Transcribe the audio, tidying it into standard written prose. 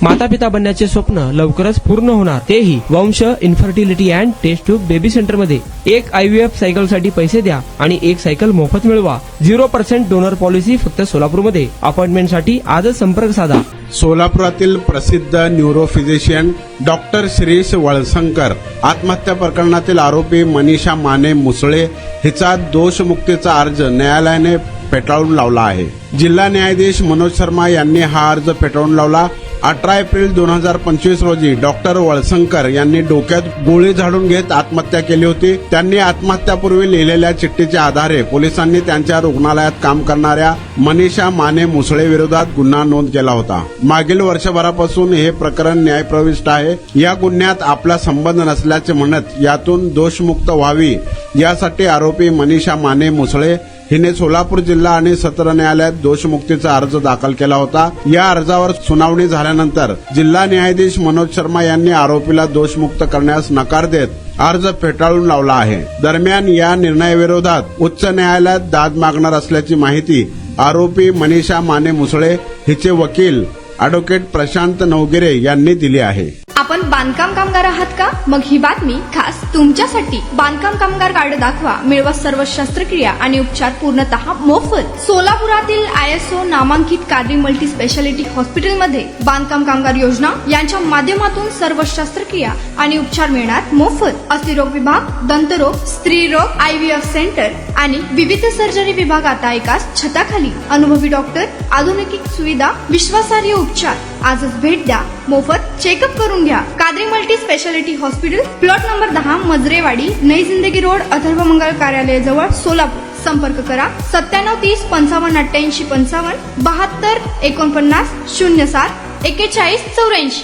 माता पिता बनण्याचे स्वप्न लवकरच पूर्ण होणार, तेही Vansh infertility and test tube baby centre मध्ये। एक IVF सायकल साठी पैसे द्या आणि एक सायकल मोफत मिळवा। 0% डोनर पॉलिसी फक्त सोलापूरमध्ये। अपॉइंटमेंट साठी आजच संपर्क साधा। सोलापुरातील प्रसिद्ध न्यूरोफिजिशियन डॉक्टर श्रीश वळसंकर आत्महत्या प्रकरणातील आरोपी मनीषा माने मुसळे हिचा दोषमुक्तीचा अर्ज न्यायालयाने फेटाळून लावला आहे। जिल्हा न्यायाधीश मनोज शर्मा यांनी हा अर्ज फेटाळून लावला। 18 एप्रिल 2025 रोजी डॉक्टर वळसंकर यांनी डोक्यात गोळी झाडून घेत आत्महत्या केली होती। त्यांनी आत्महत्यापूर्वी लिहिलेल्या चिठ्ठीच्या आधारे पोलिसांनी त्यांच्या रुग्णालयात काम करणाऱ्या मनीषा माने मुसळे विरोधात गुन्हा नोंद केला होता। मागील वर्षभरापासून हे प्रकरण न्यायप्रविष्ट आहे। या गुन्ह्यात आपला संबंध नसल्याचे म्हणत यातून दोषमुक्त व्हावी यासाठी आरोपी मनीषा माने मुसळे हिने सोलापूर जिल्हा आणि सत्र न्यायालयात दोषमुक्तीचा अर्ज दाखल केला होता। या अर्जावर सुनावणी झाल्यानंतर जिल्हा न्यायाधीश मनोज शर्मा यांनी आरोपीला दोषमुक्त करण्यास नकार देत अर्ज फेटाळून लावला आहे। दरम्यान या निर्णयाविरोधात उच्च न्यायालयात दाद मागणार असल्याची माहिती आरोपी मनीषा माने मुसळे हिचे वकील ॲडव्होकेट प्रशांत नवगिरे यांनी दिली आहे। आपण बांधकाम कामगार आहात का? मग ही बातमी खास तुमच्यासाठी। बांधकाम कामगार कार्ड दाखवा, मिळवा सर्व शस्त्रक्रिया आणि उपचार पूर्णतः मोफत। सोलापुरातील ISO नामांकित कादरी मल्टी स्पेशालिटी हॉस्पिटलमध्ये बांधकाम कामगार योजना यांच्या माध्यमातून सर्व शस्त्रक्रिया आणि उपचार मिळणार मोफत। अस्थिरोग विभाग, दंतरोग, स्त्रीरोग, IVF सेंटर आणि विविध सर्जरी विभाग आता एकाच छताखाली। अनुभवी डॉक्टर, आधुनिक सुविधा, विश्वासार्ह उपचार। आजच भेट द्या, मोफत चेकअप करून घ्या। Qadri multi speciality hospital, plot number 10, Majrewadi, नई जिंदगी रोड, अथर्व मंगल कार्यालय जवळ, सोलापूर। संपर्क करा 9730 55 88 55 72 49 07 41 84।